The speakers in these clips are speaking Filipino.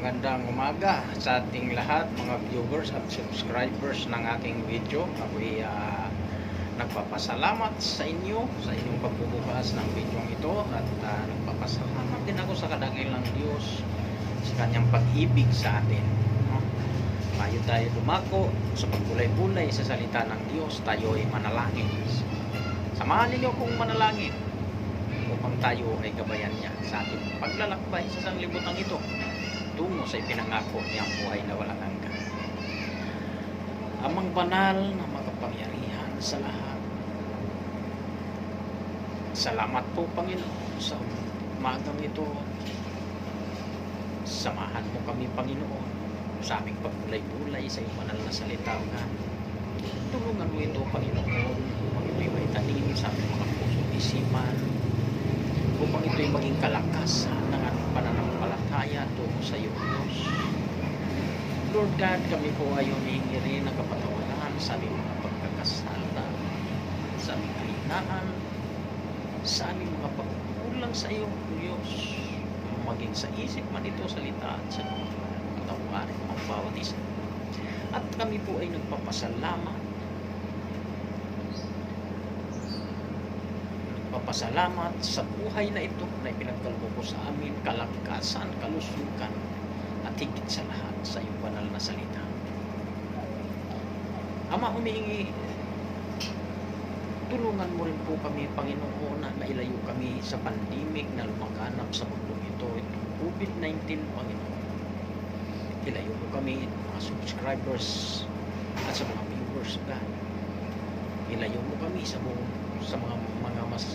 Magandang umaga sa ating lahat, mga viewers at subscribers ng aking video. Ako'y nagpapasalamat sa inyong pagbubukas ng video ito, at nagpapasalamat din ako sa kadakilang Diyos sa kanyang pag-ibig sa atin. Bago tayo dumako sa pagbulay-bulay sa salita ng Diyos, tayo ay manalangin. Samahan ninyo kong manalangin upang tayo ay gabayan niya sa ating paglalakbay sa sanglibutan ito tungo sa ipinangako niyang buhay na walang hanggan. Amang banal na makapangyarihan sa lahat, salamat po Panginoon sa umagang ito. Samahan mo kami Panginoon sa aming pagbulay-bulay sa iyong banal na salita. Tulungan mo ito Panginoon upang ito'y may tanim sa aming mga puso at isipan, upang ito'y maging kalakasan ng ating pananampalataya tungo sa iyo Diyos. Lord God, kami po ay humihingi rin ng kapatawaran sa aming mga pagkakasala, sa aming kahinaan, sa aming mga pagkukulang sa iyo Diyos, maging sa isip man ito, salita at sa katawarin ng bawat isa. At kami po ay nagpapasalamat sa buhay na ito na ipinagkaloob mo sa amin, kalakasan, kalusugan, at higit sa lahat sa iyong banal na salita. Ama, humihingi, tulungan mo rin po kami Panginoon na mailayo kami sa pandemic na lumaganap sa mundong ito, itong COVID-19 Panginoon. Ilayo mo kami, mga subscribers at sa mga viewers God. Ilayo mo kami sa mga mas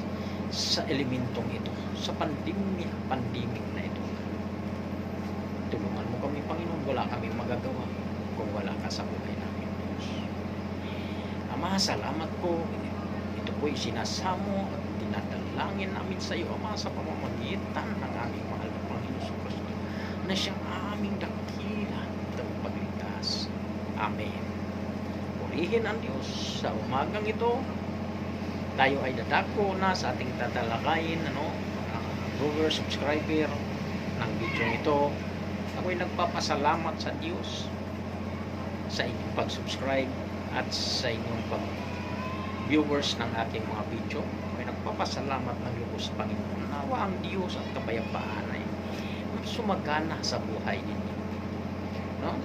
sa elementong ito, sa pandemic na ito. Tulungan mo kami Panginoon, wala kami magagawa kung wala ka sa buhay namin Diyos. Ama, salamat po. Ito po'y sinasamo at dinadalangin namin sa iyo Ama, sa pamamagitan ng aming mahal na Panginoon Kristo na siyang aming dakilang tagapagligtas. Amen. Purihin ang Diyos sa umagang ito. Tayo ay dadako na sa ating tatalakayin, viewer, subscriber ng video ito. Ako ay nagpapasalamat sa Diyos sa inyong pag-subscribe at sa inyong pag-viewers ng aking mga video. Ako ay nagpapasalamat ng lubos Panginoon. Nawa ang Diyos at kapayapaan ay sumagana sa buhay ninyo. Ang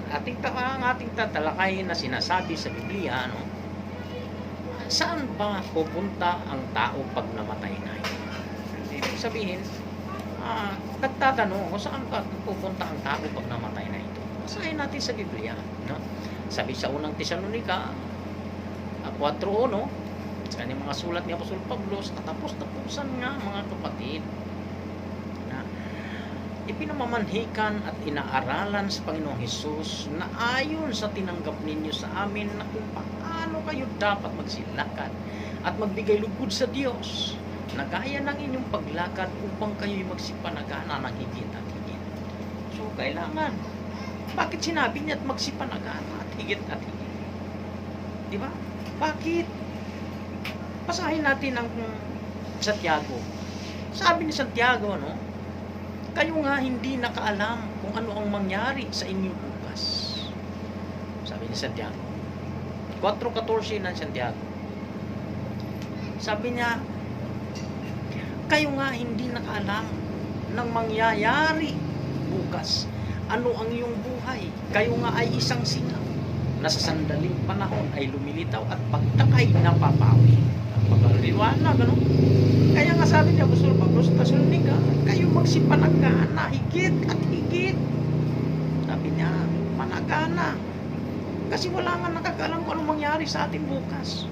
ating tatalakayin na sinasabi sa Biblia, saan ba pupunta ang tao pag namatay na? Ibig sabihin, nagtatanong, saan ba pupunta ang tao pag namatay na ito? Basahin natin sa Biblia. Sabi sa unang Tesalonica 4:1, sa kanyang mga sulat ni Apostol Pablo, sa katapos-tapusan nga mga kapatid, ipinamamanhikan at inaaralan sa Panginoong Hesus na ayon sa tinanggap ninyo sa amin na kung paano kayo dapat magsilakad at magbigay lugod sa Diyos na gaya ng inyong paglakad upang kayo'y magsipanagana ng higit at higit. So, kailangan. Bakit sinabi niya at magsipanagana at higit at higit? Di ba? Bakit? Basahin natin ang Santiago. Sabi ni Santiago, kayo nga hindi nakaalam kung ano ang mangyari sa inyo bukas. Sabi ni Santiago. 4:14 ng Santiago. Sabi niya, kayo nga hindi nakaalam ng mangyayari bukas. Ano ang iyong buhay? Kayo nga ay isang singaw na sa sandaling panahon ay lumilitaw at pagtakay napapawi. Ang pagkaliwanag, Kaya nga sabi niya, Apostol Pablo sa Tesalonica, kayo magsipanagana, higit at higit. Sabi niya, panagana. Kasi wala nga nakakaalam kung anong mangyari sa atin bukas.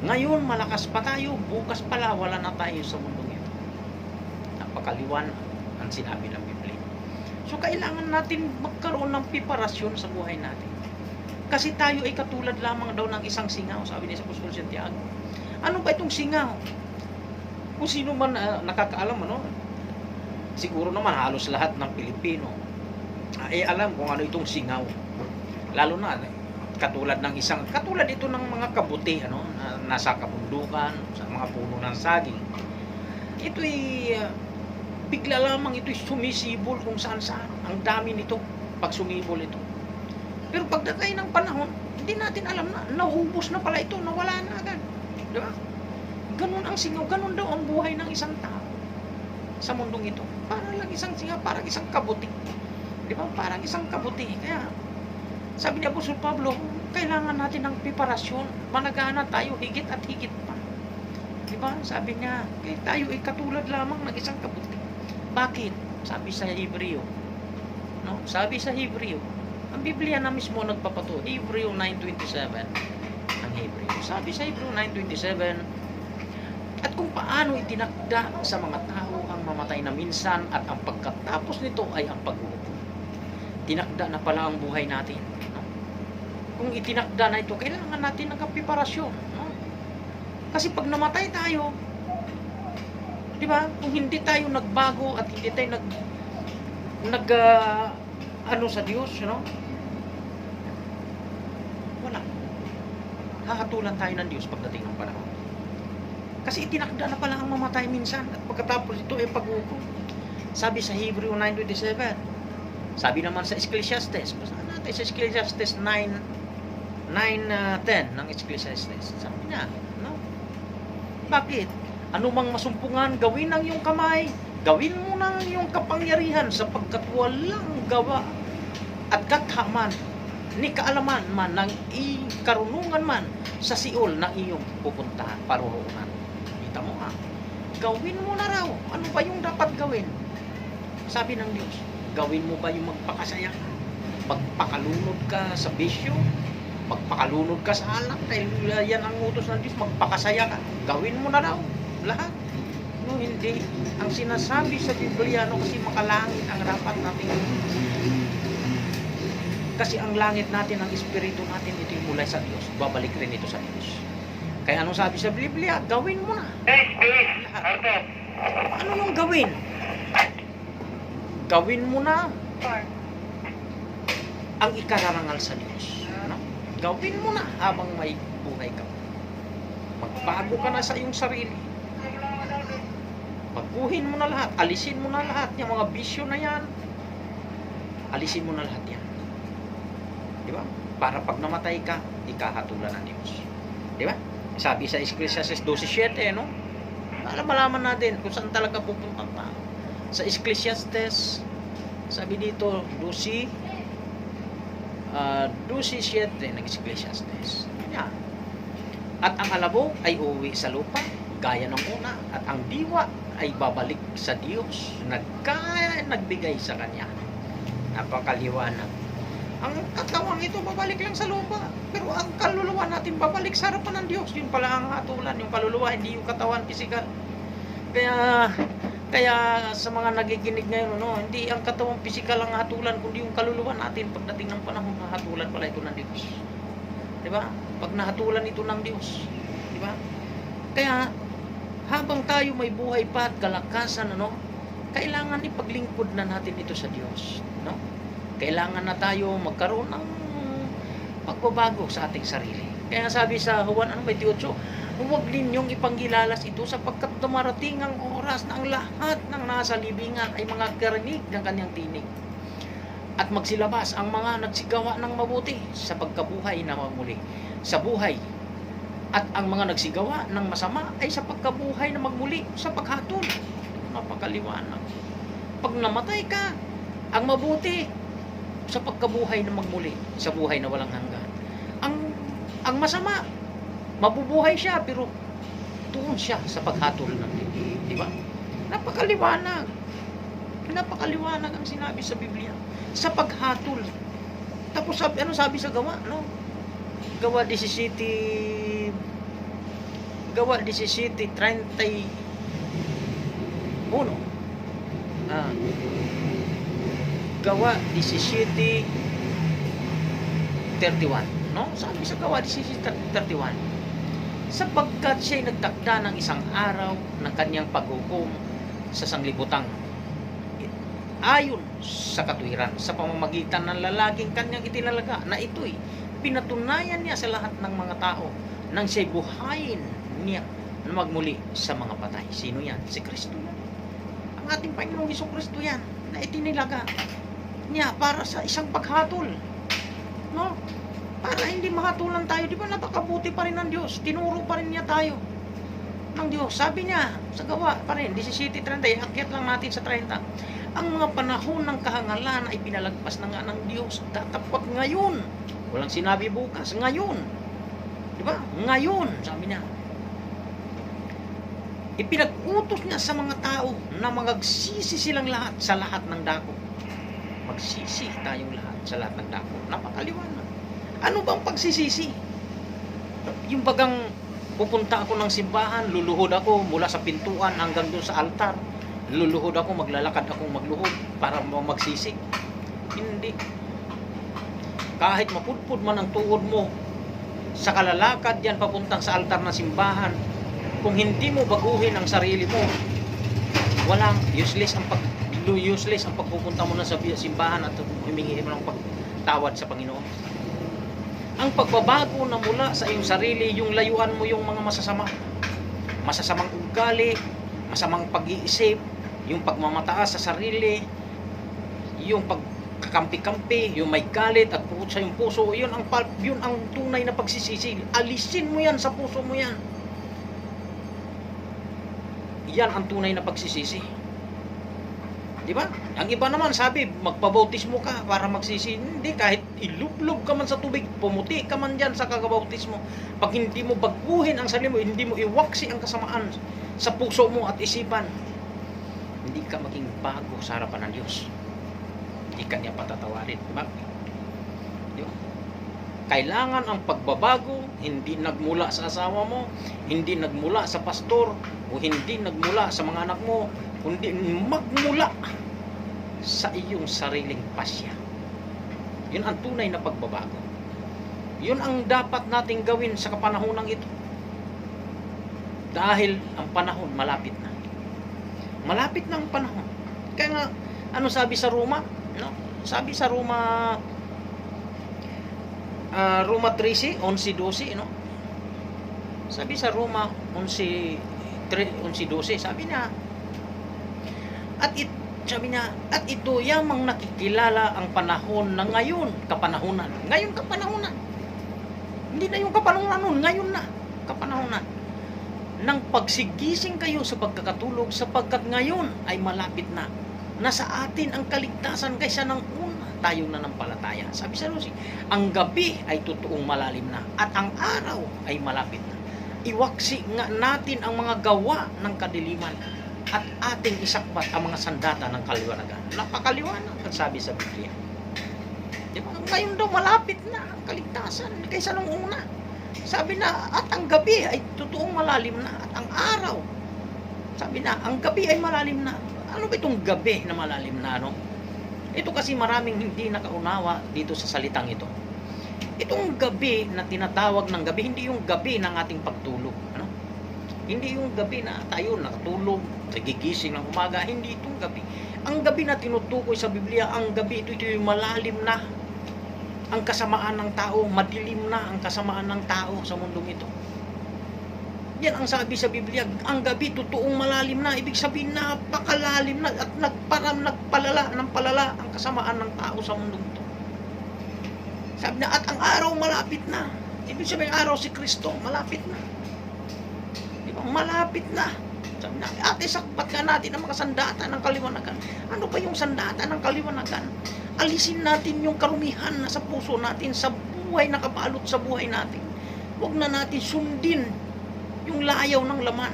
Ngayon, malakas pa tayo. Bukas pala, wala na tayo sa mundong ito. Napakaliwanag ang sinabi ng Biblia. So, kailangan natin magkaroon ng preparasyon sa buhay natin. Kasi tayo ay katulad lamang daw ng isang singaw, sabi ni sa Apostol Santiago. Ano ba itong singaw? Kung sino man nakakaalam, siguro naman halos lahat ng Pilipino ay alam kung ano itong singaw. Lalo na, katulad ito ng mga kabuti, na nasa kabundukan, sa mga puno ng saging. Ito'y bigla lamang ito'y sumisibol kung saan saan. Ang dami nito. pag sumibol ito. Pero pagdating ng panahon, hindi natin alam na naubos na pala ito, nawala na agad. Di ba? Ganun ang singaw, ganun daw ang buhay ng isang tao sa mundong ito. Parang lang isang singaw, parang isang kabuti. Di ba? Parang isang kabuti. Kaya, sabi ni Apostol Pablo, kailangan natin ng preparasyon. Managana tayo higit at higit pa. Di ba? Sabi niya, tayo ay katulad lamang ng isang kabuti. Bakit? Sabi sa Hebreo. No? Sabi sa Hebreo. Ang Biblia na mismo nagpapato. Hebreo 9:27. Ang Hebreo. Sabi sa Hebreo 9:27, at kung paano itinakda sa mga tao ang mamatay na minsan at ang pagkatapos nito ay ang paghuhukom. Tinakda na pala ang buhay natin. No? Kung itinakda na ito, kailangan natin ng preparasyon. No? Kasi pag namatay tayo, di ba? Kung hindi tayo nagbago at hindi tayo ano sa Diyos, no? Wala. Hahatulan tayo ng Diyos pagdating ng panahon. Kasi itinakda na pala ang mamatay minsan at pagkatapos ito ay paghukom. Sabi sa Hebreo 9:27. Sabi naman sa Ecclesiastes, basahin natin sa Ecclesiastes 9:10 ng Ecclesiastes. Sabi niya, no? Bakit? Anumang masumpungan, gawin ang iyong kamay. Gawin mo ng iyong kapangyarihan sapagkat walang gawa at kakaman ni kaalaman man ng karunungan man sa Siol na iyong pupuntahan, paruroonan. Kita mo nga, gawin mo na raw. Ano ba yung dapat gawin? Sabi ng Diyos, gawin mo ba yung magpakasaya? Magpakalunod ka sa bisyo? Magpakalunod ka sa alak? Dahil yan ang utos ng Diyos, magpakasaya ka. Gawin mo na raw lahat. No, hindi. Ang sinasabi sa Biblia, no, kasi makalangit ang dapat natin. Kasi ang langit natin, ang espiritu natin, ito yung mula sa Diyos. Babalik rin ito sa Diyos. Kaya anong sabi sa Biblia? Gawin mo na. Lahat. Ano yung gawin? Gawin mo na ang ikararangal sa Diyos. No? Gawin mo na habang may buhay ka. Magbago ka na sa iyong sarili. Pagbuhin mo na lahat, alisin mo na lahat yung mga bisyo na yan. Alisin mo na lahat yan. Di ba? Para pag namatay ka, ikahatulan ng Diyos. Di ba? Sabi sa Ecclesiastes 12:7, no? Malaman natin kung saan talaga pupunta ang tao. Sa Ecclesiastes, sabi dito, 12:7 ng Ecclesiastes. Yan. At ang alabok ay uuwi sa lupa, gaya ng una, at ang diwa ay babalik sa Diyos nagbigay sa Kanya. Napakaliwanag. Ang katawan ito babalik lang sa lupa, pero ang kaluluwa natin babalik sa harapan ng Diyos. Yun pala ang hatulan, yung kaluluwa, hindi yung katawan physical. Kaya sa mga nagiginig ngayon, no, hindi ang katawan physical ang hatulan, kundi yung kaluluwa natin. Pagdating ng panahon, hatulan pala ito ng Diyos. Diba? Pag nahatulan ito ng Diyos, diba? Kaya habang tayo may buhay pa at kalakasan, ano, kailangan ipaglingkod na natin ito sa Diyos, no? Kailangan na tayo magkaroon ng pagbabago sa ating sarili. Kaya sabi sa Juan 28, huwag ninyong ipanggilalas ito sapagkat dumarating ang oras na ang lahat ng nasa libingan ay mga karinig ng kanyang tinig. At magsilabas ang mga nagsigawa ng mabuti sa pagkabuhay na magmuli, sa buhay. At ang mga nagsigawa ng masama ay sa pagkabuhay na magmuli, sa paghatol. Napakaliwanag. Pag namatay ka, ang mabuti sa pagkabuhay na magmuli, sa buhay na walang hanggan. Ang masama, mabubuhay siya pero doon siya sa paghatol ng Diyos. Di ba? Napakaliwanag. Napakaliwanag ang sinabi sa Biblia. Sa paghatol. Tapos ano sabi sa gawa, no? Gawa 17:31. Gawa 17:31, no? Sabi sa Gawa 17:31, sapagkat siya'y nagtakda ng isang araw ng kanyang paghukom sa sanglibutang ayon sa katuwiran sa pamamagitan ng lalaking kanyang itinalaga, na ito'y pinatunayan niya sa lahat ng mga tao nang siya'y buhayin niya na magmuli sa mga patay. Sino yan? Si Kristo yan. Ang ating Panginoong Hesukristo yan, na itinilaga. niya para sa isang paghatol. No? Para hindi mahatulan tayo. Di ba napakabuti pa rin ng Diyos? Tinuro pa rin niya tayo ng Diyos. Sabi niya, sa gawa pa rin, 17:30, akyat lang natin sa 30. Ang mga panahon ng kahangalan ay pinalagpas na nga ng Diyos. Tatapot ngayon. Walang sinabi bukas. Ngayon. Di ba? Ngayon, sabi niya. Ipinag-utos niya sa mga tao na magsisi silang lahat sa lahat ng dako. Magsisi tayong lahat sa lahat ng dako. Napakaliwanag. Ano bang pagsisisi? Yung bagang pupunta ako ng simbahan, luluhod ako mula sa pintuan hanggang doon sa altar. Luluhod ako, maglalakad akong magluhod para magsisi. Hindi. Kahit mapudpud man ang tuhod mo sa kalalakad yan papuntang sa altar ng simbahan, kung hindi mo baguhin ang sarili mo, walang useless ang pagpupunta mo na sa simbahan at humingi mo ng pagtawad sa Panginoon. Ang pagbabago na mula sa iyong sarili, yung layuan mo yung mga masasamang ugali, masamang pag-iisip, yung pagmamataas sa sarili, yung pagkakampi-kampi, yung may galit at puot sa iyong puso, yun ang tunay na pagsisisi. Alisin mo yan sa puso mo yan. Yan ang tunay na pagsisisi. Di ba? Ang iba naman sabi, magpabautismo ka para magsisi. Hindi, kahit ilublob ka man sa tubig, pumuti ka man dyan sa kagabautismo. Pag hindi mo baguhin ang sarili mo, hindi mo iwaksi ang kasamaan sa puso mo at isipan, hindi ka maging bago sa harapan ng Diyos. Hindi ka niya patatawarin. Diba? Diba? Kailangan ang pagbabago, hindi nagmula sa asawa mo, hindi nagmula sa pastor, o hindi nagmula sa mga anak mo, kundi magmula sa iyong sariling pasya. Yun ang tunay na pagbabago. Yun ang dapat nating gawin sa kapanahonang ito. Dahil ang panahon malapit na. Malapit na ang panahon. Kaya nga, ano sabi sa Roma? No? Sabi sa Roma 13:11-12, no? Sabi sa Roma 11:12, sabi niya, sabi niya, at ito yamang nakikilala ang panahon na ngayon, kapanahunan. Ngayon kapanahunan. Hindi na yung kapanahunan noon, ngayon na kapanahunan. Nang pagsigising kayo sa pagkakatulog, sapagkat ngayon ay malapit na. Nasa atin ang kaligtasan kaysa ng una tayong nanampalataya. Sabi sa Lucy, ang gabi ay totoong malalim na at ang araw ay malapit na. Iwaksi nga natin ang mga gawa ng kadiliman at ating isakbat ang mga sandata ng kaliwanagan. Napakaliwanag ang sabi sa Biblia. Diba? Ngayon daw malapit na ang kaligtasan kaysa nung una. Sabi na, at ang gabi ay totoong malalim na at ang araw. Sabi na, ang gabi ay malalim na. Ano ba itong gabi na malalim na, no? Ito kasi maraming hindi nakaunawa dito sa salitang ito. Itong gabi na tinatawag ng gabi, hindi yung gabi ng ating pagtulog, ano? Hindi yung gabi na tayo nakatulog, nagigising ng umaga, hindi itong gabi. Ang gabi na tinutukoy sa Biblia, ang gabi ito yung malalim na. Ang kasamaan ng tao, madilim na ang kasamaan ng tao sa mundong ito. Yan ang sabi sa Biblia, ang gabi totoong malalim na, ibig sabihin napakalalim na at nagpalala ang kasamaan ng tao sa mundong ito. Sabi na, at ang araw malapit na. Ibig sabihin, araw si Kristo, malapit na. Diba? Malapit na. Sabi na, ate, sakbat ka natin ang mga sandata ng kaliwanagan. Ano ba yung sandata ng kaliwanagan? Alisin natin yung karumihan na sa puso natin, sa buhay na kabalot sa buhay natin. Huwag na natin sundin yung layaw ng laman.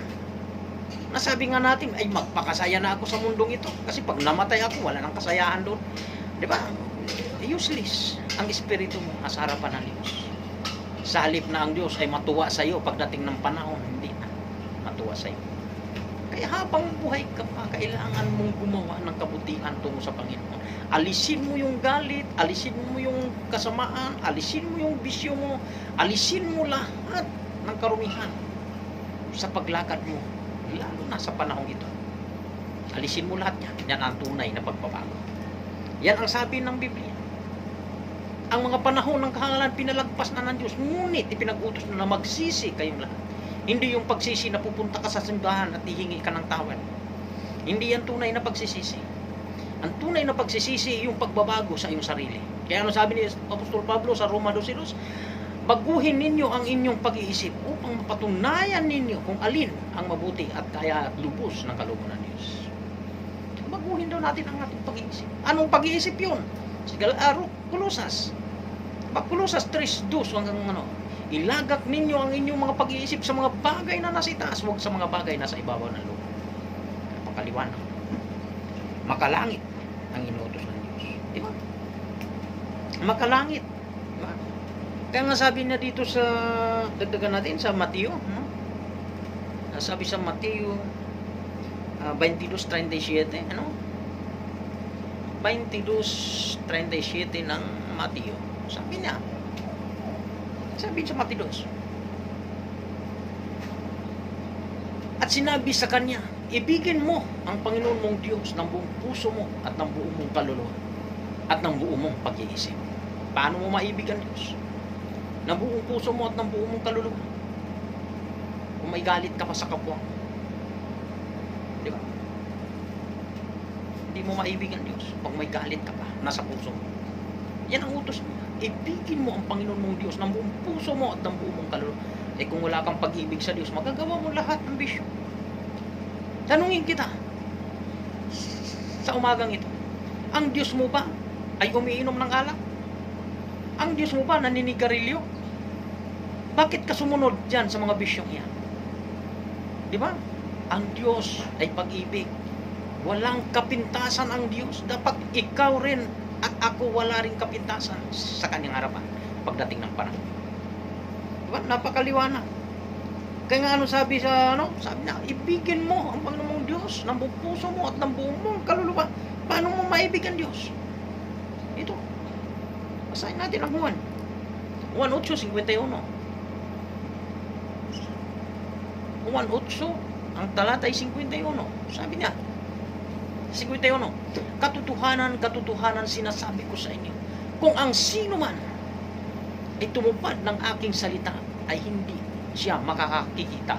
Nasabi nga natin, ay magpakasaya na ako sa mundong ito. Kasi pag namatay ako, wala nang kasayahan doon. Diba? Useless ang espiritu mo sa harapan ng Diyos. Sa halip na ang Diyos ay matuwa sa iyo pagdating ng panahon, hindi na matuwa sa iyo. Kaya habang buhay ka pa, kailangan mong gumawa ng kabutihan tungo sa Panginoon. Alisin mo yung galit, alisin mo yung kasamaan, alisin mo yung bisyo mo, alisin mo lahat ng karumihan sa paglakad mo, lalo na sa panahon ito. Alisin mo lahat yan. Yan ang tunay na pagbabago. Yan ang sabi ng Biblia. Ang mga panahon ng kahangalan pinalagpas na ng Diyos, ngunit ipinag-utos na magsisi kayong lahat. Hindi yung pagsisi na pupunta ka sa simbahan at hihingi ka ng tawad. Hindi yan tunay na pagsisisi. Ang tunay na pagsisisi, yung pagbabago sa iyong sarili. Kaya ano sabi ni Apostol Pablo sa Roma 12:2, baguhin ninyo ang inyong pag-iisip upang mapatunayan ninyo kung alin ang mabuti at kaya at lubos ng kalooban ng Diyos. Baguhin daw natin ang ating pag-iisip. Anong pag-iisip yun? Kolosas. Kolosas 3:2 hanggang ilagak ninyo ang inyong mga pag-iisip sa mga bagay na nasa itaas, huwag sa mga bagay na sa ibabaw ng lupa. Napakaliwanag. Makalangit ang inuutos ng Diyos. Di ba? Makalangit. Diba? Kaya nga sabi na dito sa, dagdagan natin sa Mateo, sabi sa Mateo 22:37, 22:37 ng Mateo. Sabi sa Mateo 2. At sinabi sa kanya, ibigin mo ang Panginoon mong Diyos ng buong puso mo at ng buong mong kaluluwa at ng buong mong pag-iisip. Paano mo maibig ang Diyos? Ng buong puso mo at ng buong mong kaluluwa. Kung may galit ka pa sa kapwa, di ba? Hindi mo maibig ang Diyos pag may galit ka pa nasa puso mo. Yan ang utos mo. Ibigin mo ang Panginoon mong Diyos ng buong puso mo at ng buong mong kaluluwa. Kung wala kang pag-ibig sa Diyos, magagawa mo lahat ng bisyo. Tanungin kita sa umagang ito, ang Diyos mo ba ay umiinom ng alak? Ang Diyos mo ba naninigarilyo? Bakit ka sumunod dyan sa mga bisyong yan? Di ba? Ang Diyos ay pag-ibig. Walang kapintasan ang Diyos. Dapat ikaw rin at ako wala rin kapintasan sa kanyang harapan pagdating ng panahon. Diba? Napakaliwanag. Kaya nga sabi sabi na, ibigin mo ang Panginoon mong Diyos ng buong puso mo at ng buong mong kaluluwa. Paano mo maibig ang Diyos? Ito. Basahin natin ang Juan 8:51. Juan 8, ang talata ay 51. Sabi niya, 51, katotohanan sinasabi ko sa inyo, kung ang sino man ay tumupad ng aking salita ay hindi siya makakakikita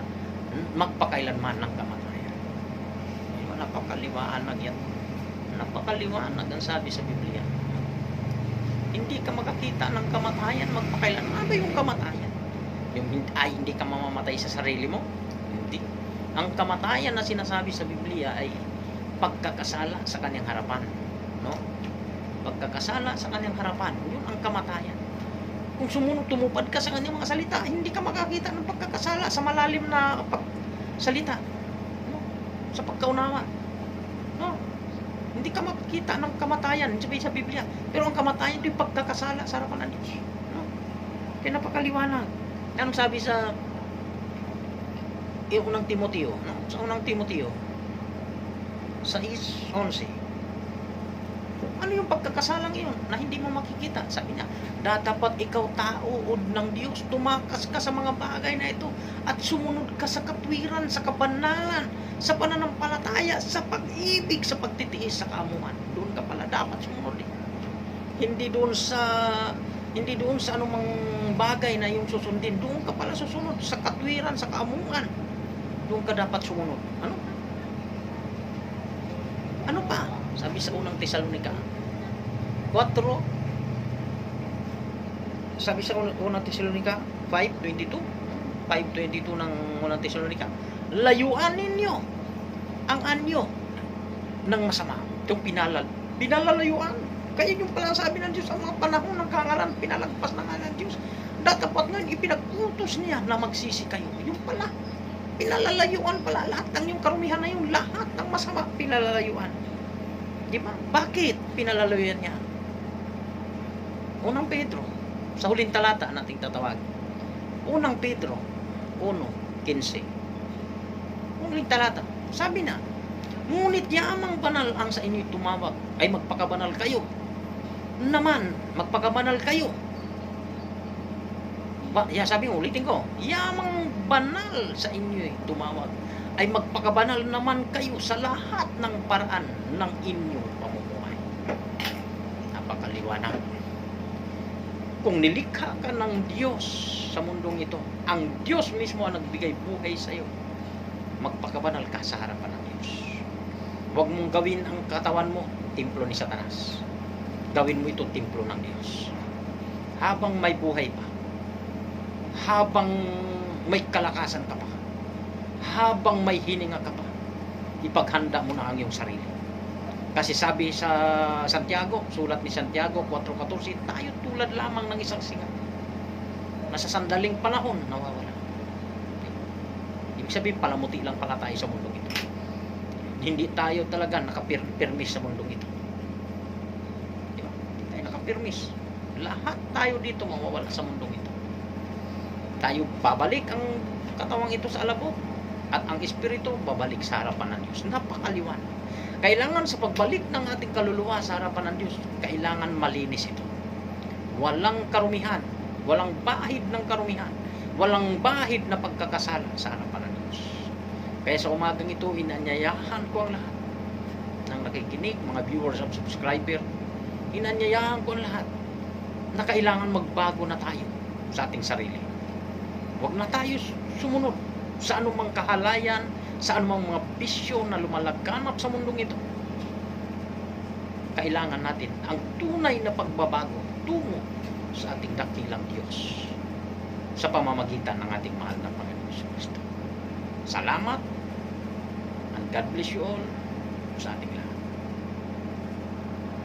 magpakailanman ng kamatayan. Diba, napakaliwanag yan. Napakaliwanag ang sabi sa Biblia. Hindi ka makakita ng kamatayan magpakailanman. Ano ba yung kamatayan? Yung hindi ka mamamatay sa sarili mo? Hindi. Ang kamatayan na sinasabi sa Biblia ay pagkakasala sa kanyang harapan. No? Pagkakasala sa kanyang harapan. Yun ang kamatayan. Kung tumupad ka sa kanyang mga salita, hindi ka makakita ng pagkakasala sa malalim na salita. No? Sa pagkaunawa. No? Hindi ka makakita ng kamatayan sa Biblia. Pero ang kamatayan ito yung pagkakasala sa harapan ng Diyos. No? Kaya napakaliwanag. Anong sabi sa unang Timoteo? No? Sa unang Timoteo 6:11. Ano yung pagkakasalang iyon na hindi mo makikita? Sabi niya, dapat ikaw tauod ng Diyos, tumakas ka sa mga bagay na ito at sumunod ka sa katwiran, sa kabanalan, sa pananampalataya, sa pag-ibig, sa pagtitiis, sa kaamuhan. Doon ka pala dapat sumunod. Hindi doon sa anumang bagay na yung susundin. Doon ka pala susunod sa katwiran, sa kaamuhan. Doon ka dapat sumunod. Ano pa? Sabi sa unang Tesalonika 4, sabi sa unang Tesalonika 5:22 ng unang Tesalonika, layuan ninyo ang anyo ng masama. Itong pinalalayuan. Kaya yung pala sabi ng Diyos, ang mga panahon ng kangalan, pinalagpas na nga ng Diyos. Dapat ngayon, ipinag-utos niya na magsisi kayo. Yung pala, pinalalayuan pala. Lahat ng yung karumihan na yung lahat ng masama, pinalalayuan. Diba? Bakit pinalalayuan niya? Unang Pedro, sa huling talata nating tatawag. Unang Pedro 1:15. Huling talata. Sabi na, ngunit yamang banal ang sa inyo'y tumawag ay magpakabanal kayo. Naman, magpakabanal kayo. Sabi mo, ulitin ko, yamang banal sa inyo'y tumawag ay magpakabanal naman kayo sa lahat ng paraan ng inyong pamumuhay. Napakaliwanag. Kung nilikha ka ng Diyos sa mundong ito, ang Diyos mismo ang nagbigay buhay sa iyo, magpakabanal ka sa harapan ng Diyos. Huwag mong gawin ang katawan mo templo ni Satanas. Gawin mo ito templo ng Diyos. Habang may buhay pa, habang may kalakasan ka pa, habang may hininga ka pa, ipaghanda mo na ang iyong sarili. Kasi sabi sa Santiago, sulat ni Santiago 4:14, tayo tulad lamang ng isang singa na sa sandaling panahon nawawala. Ibig sabihin, palamuti lang pala tayo sa mundong ito. Hindi tayo talaga nakapirmis sa mundong ito. Diba? Hindi tayo nakapirmis. Lahat tayo dito mawawala sa mundong ito. Tayo babalik ang katawang ito sa alabok, at ang espiritu babalik sa harapan ng Diyos. Napakaliwan. Kailangan sa pagbalik ng ating kaluluwa sa harapan ng Diyos, kailangan malinis ito. Walang karumihan, walang bahid ng karumihan, walang bahid na pagkakasala sa harapan ng Diyos. Kaya sa umagang ito, inanyayahan ko ang lahat ng nakikinig, mga viewers at subscriber, inanyayahan ko ang lahat na kailangan magbago na tayo sa ating sarili. Huwag na tayo sumunod sa anumang kahalayan, sa anumang mga bisyo na lumalaganap sa mundong ito. Kailangan natin ang tunay na pagbabago tungo sa ating dakilang Diyos sa pamamagitan ng ating mahal na Panginoon Jesucristo. Salamat and God bless you all sa ating lahat.